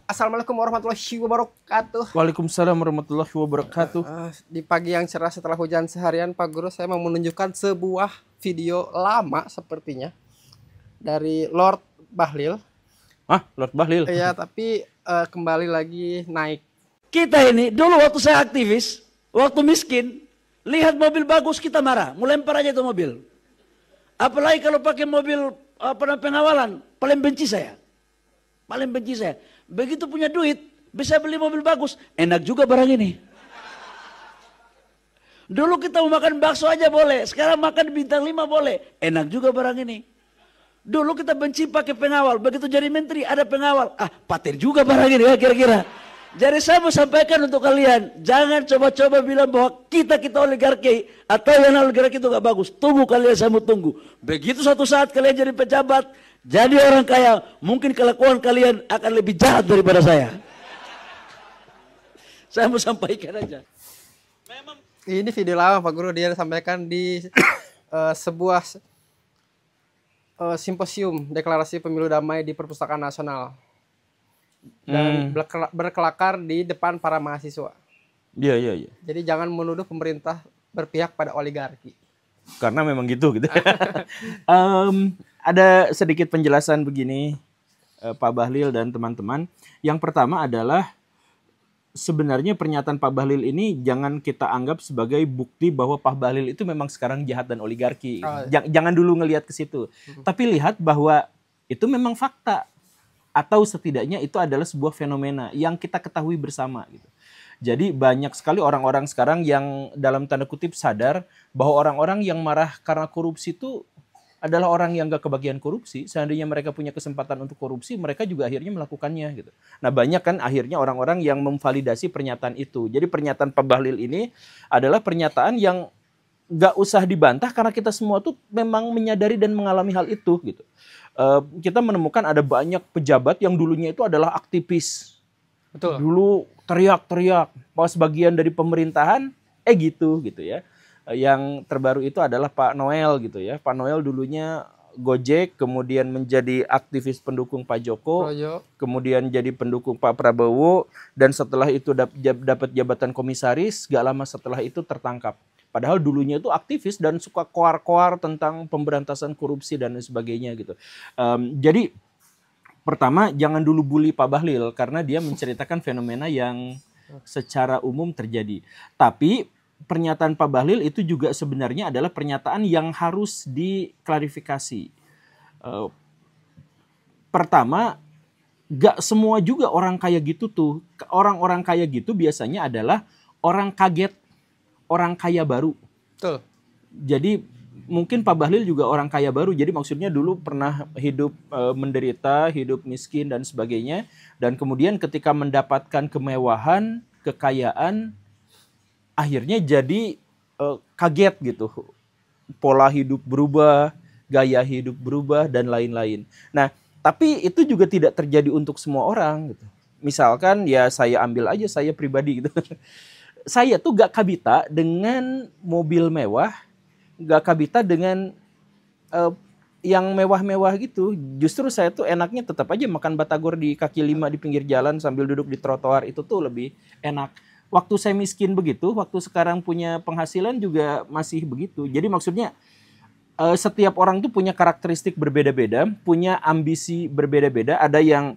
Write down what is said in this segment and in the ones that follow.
Assalamualaikum warahmatullahi wabarakatuh. Waalaikumsalam warahmatullahi wabarakatuh. Di pagi yang cerah setelah hujan seharian, Pak Guru, saya mau menunjukkan sebuah video lama sepertinya dari Lord Bahlil. Lord Bahlil? Iya, tapi kembali lagi naik. Kita ini dulu waktu saya aktivis, waktu miskin, lihat mobil bagus kita marah, mau lempar aja itu mobil. Apalagi kalau pakai mobil pengawalan, paling benci saya. Paling benci saya. Begitu punya duit, bisa beli mobil bagus. Enak juga barang ini. Dulu kita mau makan bakso aja boleh. Sekarang makan bintang 5 boleh. Enak juga barang ini. Dulu kita benci pakai pengawal. Begitu jadi menteri ada pengawal. Patir juga barang ini ya kira-kira. Jadi saya mau sampaikan untuk kalian. Jangan coba-coba bilang bahwa kita oligarki. Atau yang oligarki itu gak bagus. Tunggu kalian, saya mau tunggu. Begitu suatu saat kalian jadi pejabat. Jadi orang kaya, mungkin kelakuan kalian akan lebih jahat daripada saya. Saya mau sampaikan aja. Ini video lama, Pak Guru, dia sampaikan di sebuah simposium deklarasi pemilu damai di Perpustakaan Nasional. Dan berkelakar di depan para mahasiswa. Iya. Jadi jangan menuduh pemerintah berpihak pada oligarki. Karena memang gitu. Ada sedikit penjelasan begini, Pak Bahlil dan teman-teman. Yang pertama adalah sebenarnya pernyataan Pak Bahlil ini jangan kita anggap sebagai bukti bahwa Pak Bahlil itu memang sekarang jahat dan oligarki. Jangan dulu ngelihat ke situ. Tapi lihat bahwa itu memang fakta. Atau setidaknya itu adalah sebuah fenomena yang kita ketahui bersama gitu. Jadi banyak sekali orang-orang sekarang yang dalam tanda kutip sadar bahwa orang-orang yang marah karena korupsi itu adalah orang yang gak kebagian korupsi. Seandainya mereka punya kesempatan untuk korupsi, mereka juga akhirnya melakukannya gitu. Nah banyak kan akhirnya orang-orang yang memvalidasi pernyataan itu. Jadi pernyataan Pak Bahlil ini adalah pernyataan yang gak usah dibantah karena kita semua tuh memang menyadari dan mengalami hal itu gitu. Kita menemukan ada banyak pejabat yang dulunya itu adalah aktivis. Betul. Dulu teriak-teriak, pas bagian dari pemerintahan, gitu ya. Yang terbaru itu adalah Pak Noel gitu ya. Pak Noel dulunya Gojek, kemudian menjadi aktivis pendukung Pak Joko, kemudian jadi pendukung Pak Prabowo, dan setelah itu dapat jabatan komisaris, gak lama setelah itu tertangkap. Padahal dulunya itu aktivis dan suka koar-koar tentang pemberantasan korupsi dan sebagainya gitu. Jadi pertama jangan dulu bully Pak Bahlil karena dia menceritakan fenomena yang secara umum terjadi. Tapi pernyataan Pak Bahlil itu juga sebenarnya adalah pernyataan yang harus diklarifikasi. Pertama, gak semua juga orang kaya gitu tuh. Orang-orang kaya gitu biasanya adalah orang kaget, orang kaya baru. Betul. Jadi mungkin Pak Bahlil juga orang kaya baru. Jadi maksudnya dulu pernah hidup menderita, hidup miskin dan sebagainya. Dan kemudian ketika mendapatkan kemewahan, kekayaan, akhirnya jadi kaget gitu. Pola hidup berubah, gaya hidup berubah dan lain-lain. Nah, tapi itu juga tidak terjadi untuk semua orang gitu. Misalkan ya saya ambil aja saya pribadi gitu. Saya tuh gak kabita dengan mobil mewah, gak kabita dengan yang mewah-mewah gitu. Justru saya tuh enaknya tetap aja makan batagor di kaki lima di pinggir jalan sambil duduk di trotoar, itu tuh lebih enak. Waktu saya miskin begitu, waktu sekarang punya penghasilan juga masih begitu. Jadi maksudnya setiap orang tuh punya karakteristik berbeda-beda, punya ambisi berbeda-beda. Ada yang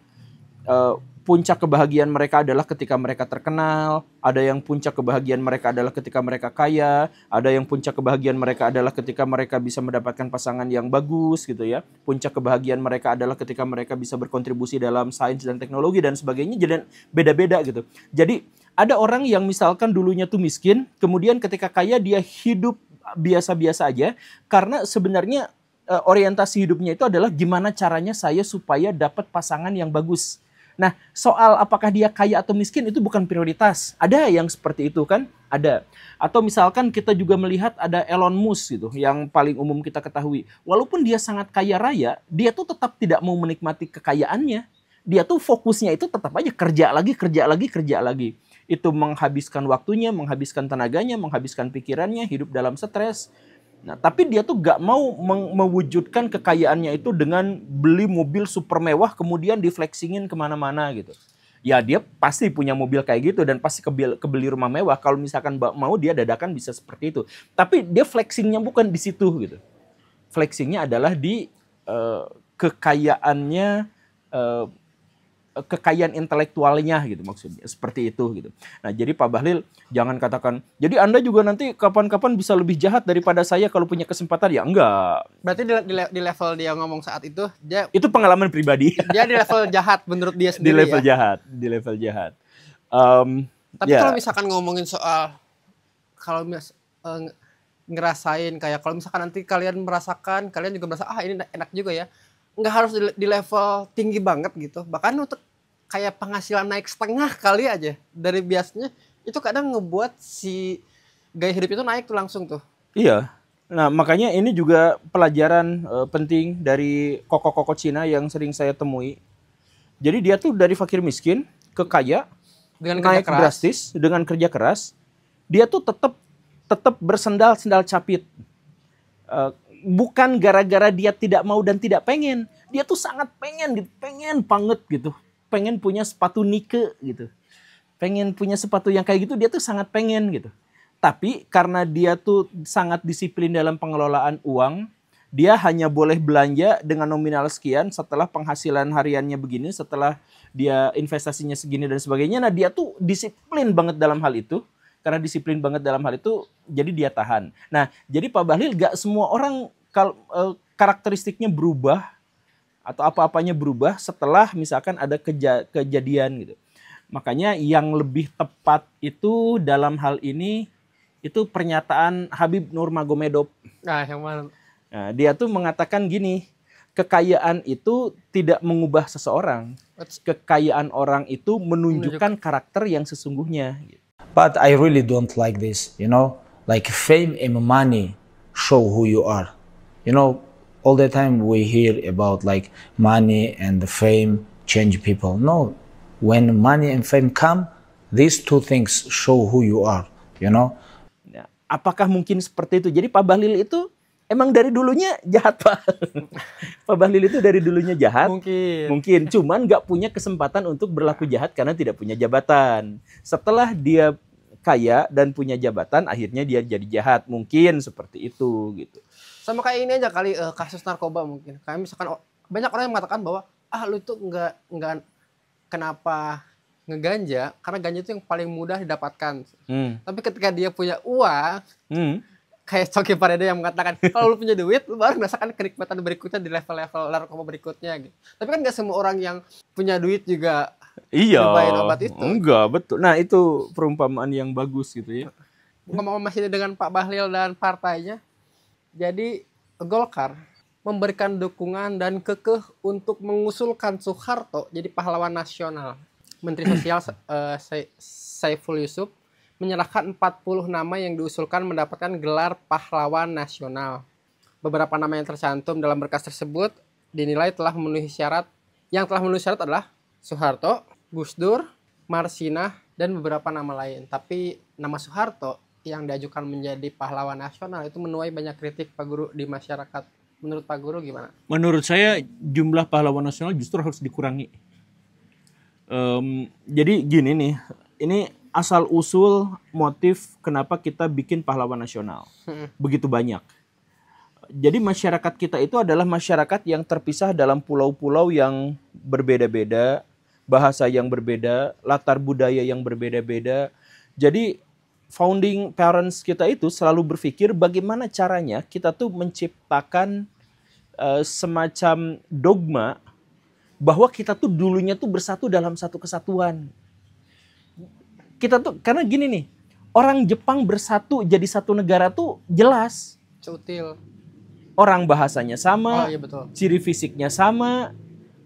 puncak kebahagiaan mereka adalah ketika mereka terkenal, ada yang puncak kebahagiaan mereka adalah ketika mereka kaya, ada yang puncak kebahagiaan mereka adalah ketika mereka bisa mendapatkan pasangan yang bagus gitu ya. Puncak kebahagiaan mereka adalah ketika mereka bisa berkontribusi dalam sains dan teknologi dan sebagainya, jadi beda-beda gitu. Jadi ada orang yang misalkan dulunya tuh miskin, kemudian ketika kaya dia hidup biasa-biasa aja karena sebenarnya orientasi hidupnya itu adalah gimana caranya saya supaya dapat pasangan yang bagus. Nah, soal apakah dia kaya atau miskin itu bukan prioritas. Ada yang seperti itu kan? Ada. Atau misalkan kita juga melihat ada Elon Musk gitu, yang paling umum kita ketahui. Walaupun dia sangat kaya raya, dia tuh tetap tidak mau menikmati kekayaannya. Dia tuh fokusnya itu tetap aja kerja lagi. Itu menghabiskan waktunya, menghabiskan tenaganya, menghabiskan pikirannya, hidup dalam stres. Nah, tapi dia tuh gak mau mewujudkan kekayaannya itu dengan beli mobil super mewah kemudian diflexingin kemana-mana gitu. Ya dia pasti punya mobil kayak gitu dan pasti kebeli rumah mewah. Kalau misalkan mau dia dadakan bisa seperti itu. Tapi dia flexingnya bukan di situ gitu. Flexingnya adalah di kekayaannya, kekayaan intelektualnya gitu maksudnya, seperti itu gitu. Nah jadi Pak Bahlil jangan katakan, jadi Anda juga nanti kapan-kapan bisa lebih jahat daripada saya kalau punya kesempatan, ya enggak. Berarti di level dia ngomong saat itu, Itu pengalaman pribadi. dia di level jahat menurut dia Di sendiri level ya? jahat, di level jahat. Tapi ya. kalau misalkan ngomongin soal, kalau ngerasain kayak, kalau misalkan nanti kalian merasakan, kalian juga merasa, ini enak juga ya. Nggak harus di level tinggi banget gitu. Bahkan untuk kayak penghasilan naik setengah kali aja dari biasanya, itu kadang ngebuat si gaya hidup itu naik tuh langsung tuh. Iya. Nah makanya ini juga pelajaran penting dari koko-koko Cina yang sering saya temui. Jadi dia tuh dari fakir miskin ke kaya Dengan naik kerja keras. drastis dengan kerja keras. Dia tuh tetap bersendal capit. Bukan gara-gara dia tidak mau dan tidak pengen. Dia tuh sangat pengen gitu, pengen banget gitu. Pengen punya sepatu Nike gitu. Pengen punya sepatu yang kayak gitu, dia tuh sangat pengen gitu. Tapi karena dia tuh sangat disiplin dalam pengelolaan uang, dia hanya boleh belanja dengan nominal sekian setelah penghasilan hariannya begini, setelah dia investasinya segini dan sebagainya. Nah dia tuh disiplin banget dalam hal itu. Karena disiplin banget dalam hal itu, jadi dia tahan. Nah, jadi Pak Bahlil gak semua orang karakteristiknya berubah atau apa-apanya berubah setelah misalkan ada kejadian gitu. Makanya yang lebih tepat itu dalam hal ini itu pernyataan Habib Nurmagomedov. Nah, yang mana? Nah, dia tuh mengatakan gini, kekayaan itu tidak mengubah seseorang. Kekayaan orang itu menunjukkan karakter yang sesungguhnya. But I really don't like this, you know, like fame and money show who you are. You know, all the time we hear about like money and the fame change people. No, when money and fame come, these two things show who you are, you know. Apakah mungkin seperti itu? Jadi Pak Bahlil itu emang dari dulunya jahat, Pak. Pak Bahlil itu dari dulunya jahat. Mungkin. Cuman nggak punya kesempatan untuk berlaku jahat karena tidak punya jabatan. Setelah dia kaya dan punya jabatan, akhirnya dia jadi jahat. Mungkin seperti itu gitu. Sama kayak ini aja kali, kasus narkoba mungkin. Kayak misalkan banyak orang yang mengatakan bahwa lu itu nggak kenapa ngeganja, karena ganja itu yang paling mudah didapatkan. Tapi ketika dia punya uang, kayak Coki Parede yang mengatakan kalau lu punya duit, lu baru merasakan kenikmatan berikutnya di level-level narkoba berikutnya gitu. Tapi kan nggak semua orang yang punya duit juga nyobain obat itu. Enggak, betul. Nah itu perumpamaan yang bagus gitu ya. Ngomong masih dengan Pak Bahlil dan partainya, jadi Golkar memberikan dukungan dan kekeh untuk mengusulkan Soeharto jadi pahlawan nasional. Menteri Sosial Saiful Yusuf menyerahkan 40 nama yang diusulkan mendapatkan gelar pahlawan nasional. Beberapa nama yang tercantum dalam berkas tersebut dinilai telah memenuhi syarat. Yang telah memenuhi syarat adalah Soeharto, Gus Dur, Marsinah, dan beberapa nama lain. Tapi nama Soeharto yang diajukan menjadi pahlawan nasional itu menuai banyak kritik Pak Guru di masyarakat. Menurut Pak Guru gimana? Menurut saya jumlah pahlawan nasional justru harus dikurangi. Jadi gini nih, ini asal usul motif kenapa kita bikin pahlawan nasional. Begitu banyak. Jadi masyarakat kita itu adalah masyarakat yang terpisah dalam pulau-pulau yang berbeda-beda, bahasa yang berbeda, latar budaya yang berbeda-beda. Jadi founding parents kita itu selalu berpikir bagaimana caranya kita tuh menciptakan semacam dogma bahwa kita tuh dulunya tuh bersatu dalam satu kesatuan. Kita tuh, karena gini nih, orang Jepang bersatu jadi satu negara tuh jelas. Cutil. Orang bahasanya sama, iya betul. Ciri fisiknya sama,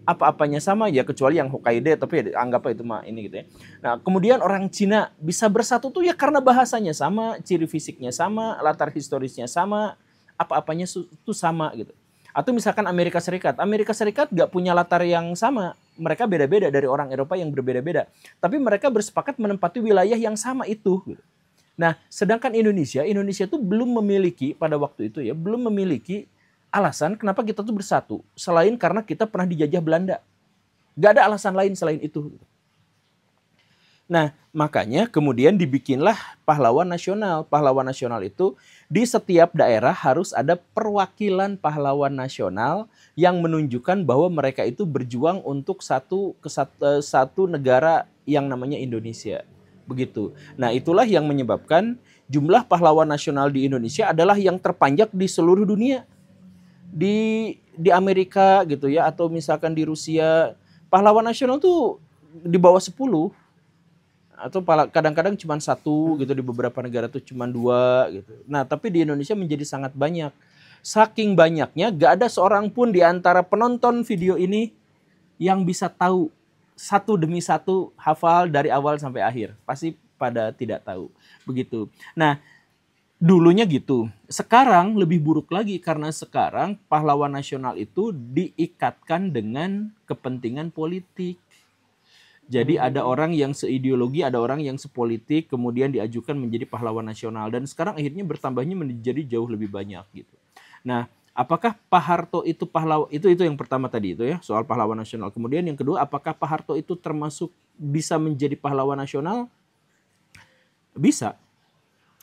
apa-apanya sama, ya kecuali yang Hokkaido, tapi ya, anggap itu mah ini gitu ya. Nah kemudian orang Cina bisa bersatu tuh ya karena bahasanya sama, ciri fisiknya sama, latar historisnya sama, apa-apanya tuh sama gitu. Atau misalkan Amerika Serikat gak punya latar yang sama. Mereka beda-beda dari orang Eropa yang berbeda-beda. Tapi mereka bersepakat menempati wilayah yang sama itu. Gitu. Nah, sedangkan Indonesia tuh belum memiliki pada waktu itu ya, belum memiliki alasan kenapa kita tuh bersatu selain karena kita pernah dijajah Belanda. Gak ada alasan lain selain itu. Nah, makanya kemudian dibikinlah pahlawan nasional. Pahlawan nasional itu di setiap daerah harus ada perwakilan pahlawan nasional yang menunjukkan bahwa mereka itu berjuang untuk satu negara yang namanya Indonesia. Begitu. Nah, itulah yang menyebabkan jumlah pahlawan nasional di Indonesia adalah yang terpanjang di seluruh dunia. Di Amerika gitu ya, atau misalkan di Rusia, pahlawan nasional tuh di bawah 10. Atau kadang-kadang cuma 1 gitu, di beberapa negara tuh cuma 2 gitu. Nah, tapi di Indonesia menjadi sangat banyak. Saking banyaknya gak ada seorang pun di antara penonton video ini yang bisa tahu satu demi satu hafal dari awal sampai akhir. Pasti pada tidak tahu. Begitu. Nah, dulunya gitu. Sekarang lebih buruk lagi karena sekarang pahlawan nasional itu diikatkan dengan kepentingan politik. Jadi ada orang yang seideologi, ada orang yang sepolitik, kemudian diajukan menjadi pahlawan nasional. Dan sekarang akhirnya bertambahnya menjadi jauh lebih banyak gitu. Nah, apakah Pak Harto itu pahlawan? Itu yang pertama tadi itu ya, soal pahlawan nasional. Kemudian yang kedua, apakah Pak Harto itu termasuk bisa menjadi pahlawan nasional? Bisa.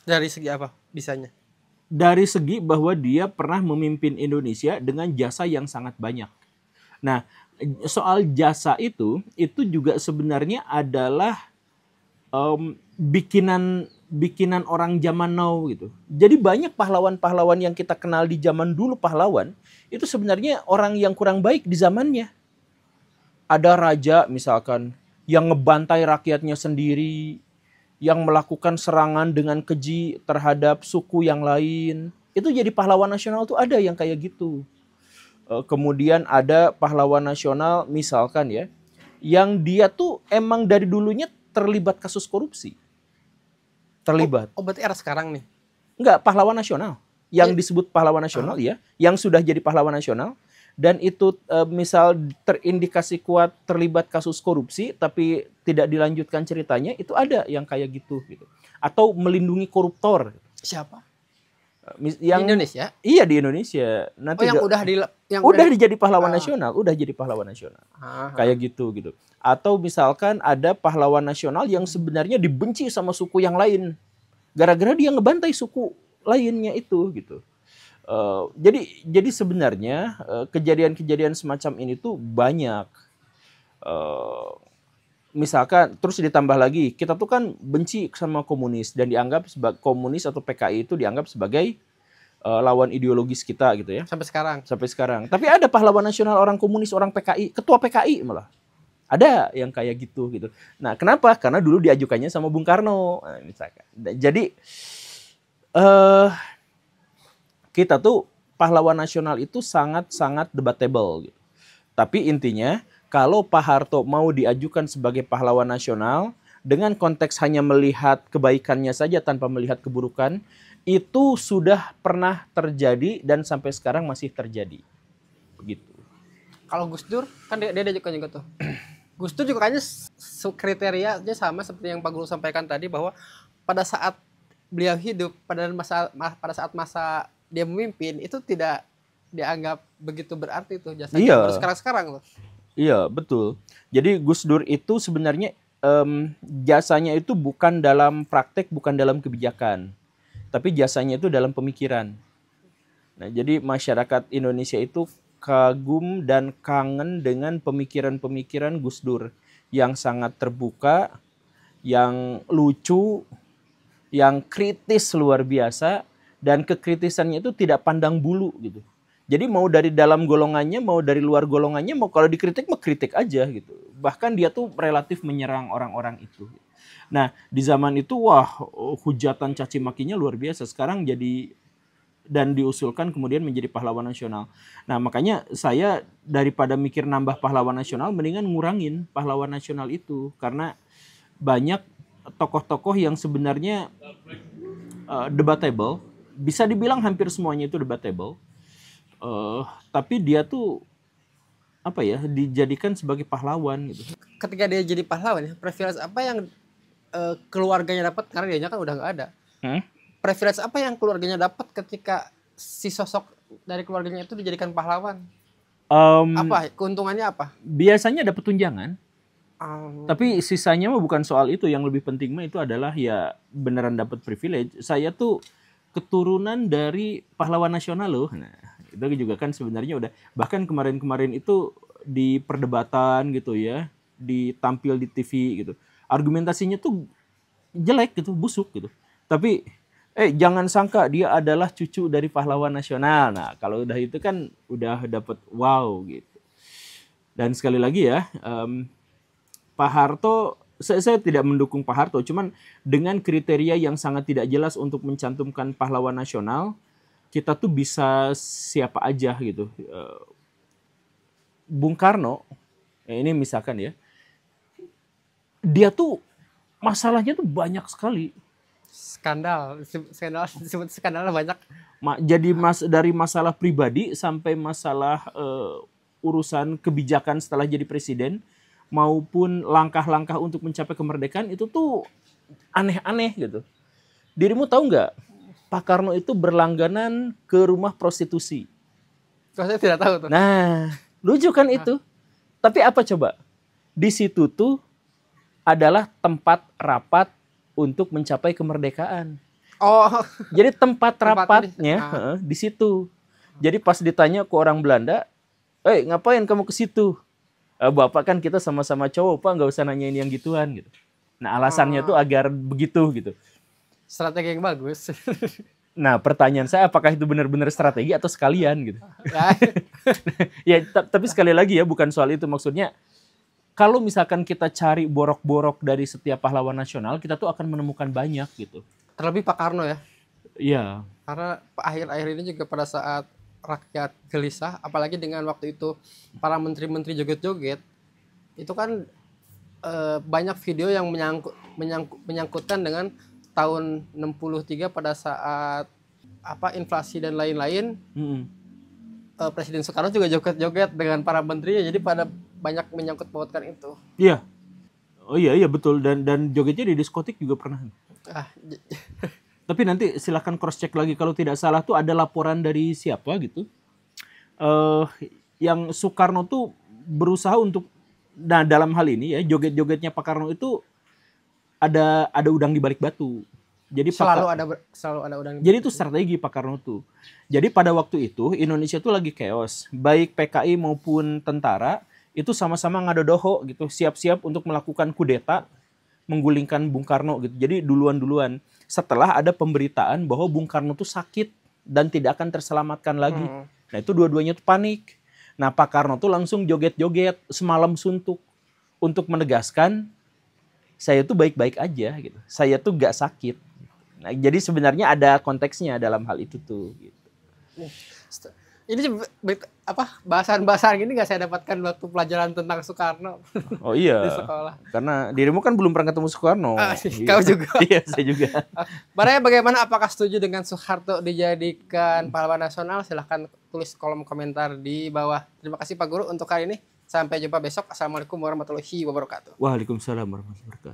Dari segi apa bisanya? Dari segi bahwa dia pernah memimpin Indonesia dengan jasa yang sangat banyak. Nah, soal jasa itu juga sebenarnya adalah bikinan orang zaman now gitu. Jadi banyak pahlawan-pahlawan yang kita kenal di zaman dulu pahlawan, itu sebenarnya orang yang kurang baik di zamannya. Ada raja misalkan yang ngebantai rakyatnya sendiri, yang melakukan serangan dengan keji terhadap suku yang lain. Itu jadi pahlawan nasional tuh ada yang kayak gitu. Kemudian ada pahlawan nasional misalkan ya, yang dia tuh emang dari dulunya terlibat kasus korupsi. Terlibat. Oh berarti era sekarang nih? Enggak, pahlawan nasional. Yang disebut pahlawan nasional ya, yang sudah jadi pahlawan nasional. Dan itu misal terindikasi kuat terlibat kasus korupsi, tapi tidak dilanjutkan ceritanya, itu ada yang kayak gitu. Atau melindungi koruptor. Siapa? Yang di Indonesia? Iya di Indonesia. Nanti yang udah jadi pahlawan nasional, udah jadi pahlawan nasional. Kayak gitu. Atau misalkan ada pahlawan nasional yang sebenarnya dibenci sama suku yang lain. Gara-gara dia ngebantai suku lainnya itu gitu. Jadi sebenarnya kejadian-kejadian semacam ini tuh banyak. Misalkan terus ditambah lagi, kita tuh kan benci sama komunis dan dianggap sebagai komunis atau PKI itu dianggap sebagai lawan ideologis kita gitu ya. Sampai sekarang. Tapi ada pahlawan nasional orang komunis, orang PKI, ketua PKI malah. Ada yang kayak gitu. Nah, kenapa? Karena dulu diajukannya sama Bung Karno. Nah, misalkan. Jadi kita tuh pahlawan nasional itu sangat-sangat debatable gitu. Tapi intinya kalau Pak Harto mau diajukan sebagai pahlawan nasional dengan konteks hanya melihat kebaikannya saja tanpa melihat keburukan, itu sudah pernah terjadi dan sampai sekarang masih terjadi. Begitu. Kalau Gus Dur kan dia diajukan juga tuh. Gus Dur juga kayaknya kriterianya sama seperti yang Pak Guru sampaikan tadi, bahwa pada saat beliau hidup, pada saat masa dia memimpin itu tidak dianggap begitu berarti tuh jasanya. Iya. Baru sekarang loh. Iya, betul. Jadi Gus Dur itu sebenarnya jasanya itu bukan dalam praktek, bukan dalam kebijakan. Tapi jasanya itu dalam pemikiran. Nah, jadi masyarakat Indonesia itu kagum dan kangen dengan pemikiran-pemikiran Gus Dur yang sangat terbuka, yang lucu, yang kritis luar biasa, dan kekritisannya itu tidak pandang bulu gitu. Jadi mau dari dalam golongannya, mau dari luar golongannya, mau kalau dikritik mah kritik aja gitu. Bahkan dia tuh relatif menyerang orang-orang itu. Nah, di zaman itu wah, hujatan caci makinya luar biasa. Sekarang jadi dan diusulkan kemudian menjadi pahlawan nasional. Nah, makanya saya daripada mikir nambah pahlawan nasional, mendingan ngurangin pahlawan nasional itu, karena banyak tokoh-tokoh yang sebenarnya debatable. Bisa dibilang hampir semuanya itu debatable. Tapi dia tuh apa ya, dijadikan sebagai pahlawan gitu. Ketika dia jadi pahlawan, privilege apa yang keluarganya dapat, karena dianya kan udah nggak ada. Privilege apa yang keluarganya dapat ketika si sosok dari keluarganya itu dijadikan pahlawan? Apa keuntungannya apa? Biasanya dapat tunjangan. Um, Tapi sisanya mah bukan soal itu. Yang lebih penting mah itu adalah ya beneran dapat privilege. Saya tuh keturunan dari pahlawan nasional loh. Nah, itu juga kan sebenarnya udah, bahkan kemarin-kemarin itu di perdebatan gitu ya, ditampil di TV gitu. Argumentasinya tuh jelek gitu, busuk gitu. Tapi jangan sangka dia adalah cucu dari pahlawan nasional. Nah, kalau udah itu kan udah dapat wow gitu. Dan sekali lagi ya, Pak Harto, saya tidak mendukung Pak Harto, cuman dengan kriteria yang sangat tidak jelas untuk mencantumkan pahlawan nasional, kita tuh bisa siapa aja gitu. Bung Karno, ini misalkan ya, dia tuh masalahnya tuh banyak sekali. skandal disebut skandalnya banyak. Jadi dari masalah pribadi sampai masalah urusan kebijakan setelah jadi presiden, maupun langkah-langkah untuk mencapai kemerdekaan itu tuh aneh-aneh gitu. Dirimu tahu nggak, Pak Karno itu berlangganan ke rumah prostitusi. Kalau saya tidak tahu tuh. Nah, lucu kan itu. Tapi apa coba? Di situ tuh adalah tempat rapat untuk mencapai kemerdekaan. Oh, Jadi tempat Tempatnya rapatnya di situ. Jadi pas ditanya ke orang Belanda, ngapain kamu ke situ? Bapak kan kita sama-sama cowok, Pak, nggak usah nanyain yang gituan gitu. Nah, alasannya tuh agar begitu gitu. strategi yang bagus. Nah, pertanyaan saya, apakah itu benar-benar strategi atau sekalian gitu? Ya, tapi sekali lagi ya, bukan soal itu, maksudnya. Kalau misalkan kita cari borok-borok dari setiap pahlawan nasional, kita tuh akan menemukan banyak gitu. Terlebih Pak Karno ya. Iya. Karena akhir-akhir ini juga pada saat rakyat gelisah, apalagi dengan waktu itu para menteri-menteri joget-joget, itu kan banyak video yang menyangkutkan dengan tahun 63 pada saat inflasi dan lain-lain. Presiden Soekarno juga joget-joget dengan para menterinya, jadi pada banyak menyangkut pautkan itu. Iya. Oh iya betul, dan jogetnya di diskotik juga pernah. Tapi nanti silakan cross check lagi, kalau tidak salah tuh ada laporan dari siapa gitu. Yang Soekarno tuh berusaha untuk, nah dalam hal ini ya, joget-jogetnya Pak Karno itu ada udang di balik batu. Jadi selalu ada udang. Jadi itu strategi Pak Karno tuh. Jadi pada waktu itu Indonesia tuh lagi chaos, baik PKI maupun tentara itu sama-sama ngadodoho gitu, siap-siap untuk melakukan kudeta, menggulingkan Bung Karno gitu. Jadi duluan-duluan. Setelah ada pemberitaan bahwa Bung Karno tuh sakit dan tidak akan terselamatkan lagi. Nah itu dua-duanya tuh panik. Nah Pak Karno tuh langsung joget-joget semalam suntuk untuk menegaskan saya tuh baik-baik aja gitu. Saya tuh gak sakit. Nah, jadi sebenarnya ada konteksnya dalam hal itu tuh. Gitu. Ini bahasan-bahasan gini nggak saya dapatkan waktu pelajaran tentang Soekarno. Oh iya. Di sekolah. Karena dirimu kan belum pernah ketemu Soekarno. Kau juga. Iya, saya juga. Barangnya bagaimana? Apakah setuju dengan Soeharto dijadikan pahlawan nasional? Silahkan tulis kolom komentar di bawah. Terima kasih Pak Guru untuk hari ini. Sampai jumpa besok. Assalamualaikum warahmatullahi wabarakatuh. Waalaikumsalam warahmatullahi wabarakatuh.